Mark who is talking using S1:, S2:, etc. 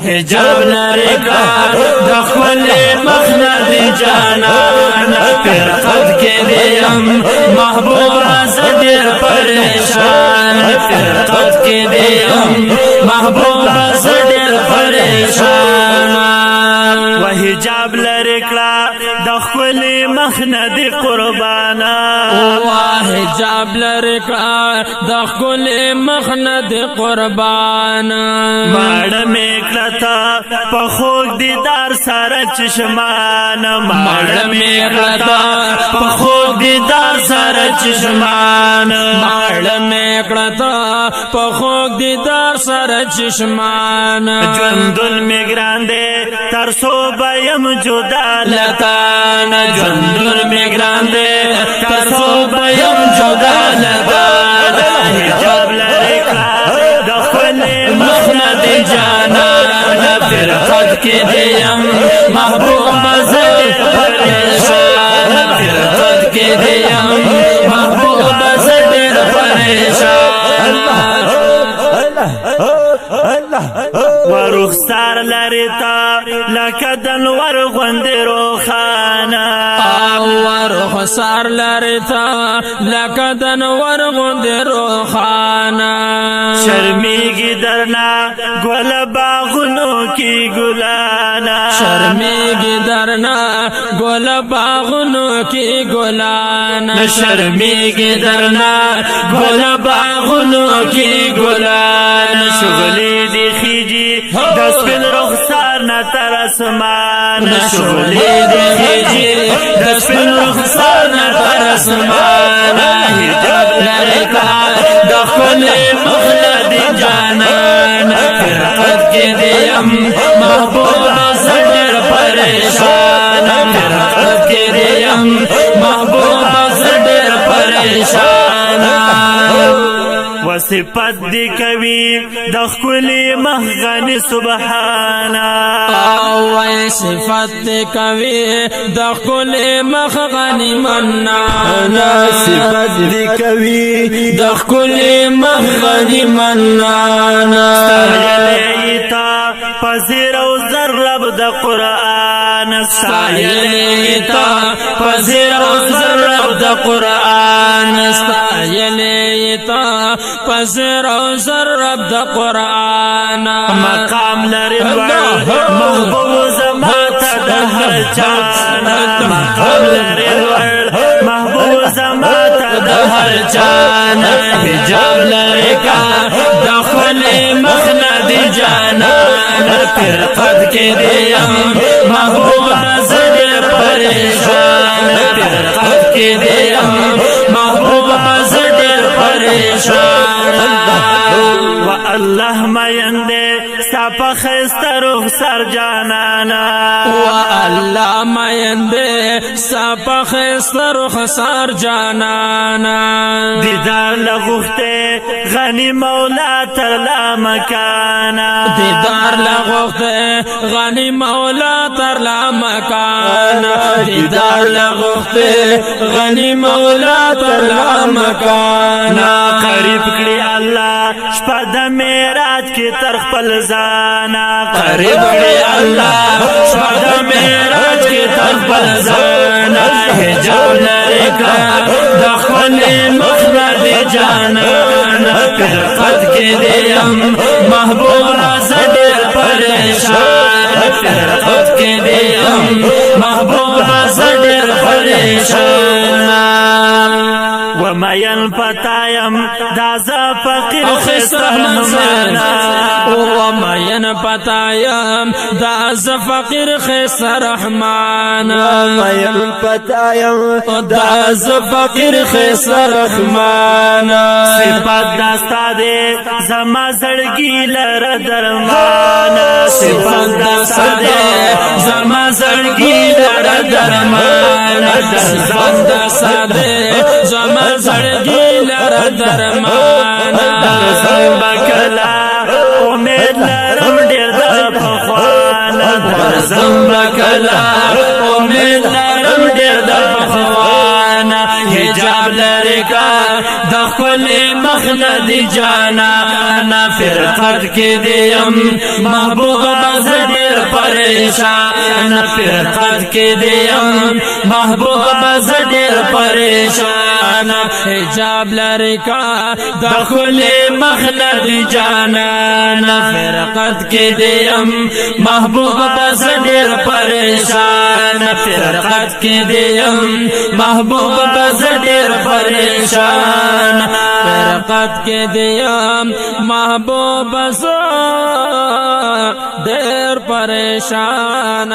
S1: حجاب لري کار د خپل مخنه دی جانان فرقت کې دیم محبوب زدر پریشان فرقت کې دیم محبوب زدر پریشان و حجاب لري کړه د خپل مخنه دی قربانا
S2: و حجاب لري کړه د خپل مخنه دی قربانا
S1: ماړه میکړه پخوک دیدار سره چشمان ماړه میکړه پخوک دیدار سره چشمان
S2: ماړه میکړه پخوک دیدار سره چشمان
S1: ژوندون میګران دې تر سو بیم جدا لتان ژوندون میګران دې تر سو بیم جدا لتان حجاب لري د خپل مخنه دی جانان فرقت کې دیم محبوب زدر پریشان فرقت کې دیم محبوب زدر پریشان ورخسار لري تا لکه دنور غوندې روخانه
S2: ورخسار لري تا لکه دنور غوندې روخانه
S1: شرمیږي درنا ګل باغونو کې ګلانا
S2: شرمیږي درنا ګل باغونو کې ګلانا
S1: شرمیږي درنا ګل باغونو کې ګلانا شغلې دی خيجي د سپین رخسار نه تر اسمان شغلې دی خيجي د سپین رخسار نه تر اسمان حجاب لري د خپل مخنه دی جانان فرقت کې دیم محبوب زدر پریشان فرقت کې دیم محبوب زدر پریشان وصفت دی کوي د خپل مخغنی سبحانا
S2: صفت دی کوي د خپل مخغنی منانا
S1: صفت دی کوي
S2: د خپل مخغنی منانا
S1: سایلیتا پذیر او ضرب د قرآن
S2: سایلیتا پذیر او ضرب د قرآن سایلیتا پذیر او ضرب د قرآن
S1: مقام لري محبوب زماته د هر چا مقام لري محبوب زماته د هر چا حجاب لري د خپل مخنه دی جانان فرقت کې دیم محبوب زدر پریشان فرقت کې دیم محبوب زدر پریشان و الله مینده سپا خسته رخسار جانانا
S2: و الله مینده سپا خسته رخسار جانانا
S1: دیدار لغوخته غنی مولا تر لا مکانا
S2: دیدار لغوخته غنی مولا تر لا مکانا دیدار لغوخته غنی مولا تر لا مکانا
S1: قریب کړي الله شپه د معراج کې تر خپل ځانا قریب کړي الله شپه د معراج کې تر خپل ځانا حجاب لري د خپل مخنه دی جانان فرقت کې دیم محبوب زدر پریشان فرقت کې دیم محبوب زدر پریشان ومین پتایم دازا فقیر خسته رحمانا
S2: ومین پتایم دازا فقیر خسته رحمانا
S1: ومین پتایم
S2: دازا فقیر خسته رحمانا
S1: صفت داستا دے زما زړګي لره درمانا صفت داستا دے زما زړګي لره درمانا
S2: صفت داستا دے زما زړګي لره درمانا
S1: بکلا امید لرم ډېر د پخوانا درځم بکلا امید لرم ډېر د پخوانا حجاب لري د خپل مخنه دی جانا فرقت کې دیم محبوب پریشان فرقت کې دیم محبوب زډیر پریشان
S2: حجاب لري کا دخل مخلد جانان
S1: فرقت کې دیم محبوب زډیر پریشان فرقت کې دیم محبوب زډیر پریشان
S2: فرقت کې دیم محبوب ډېر پریشان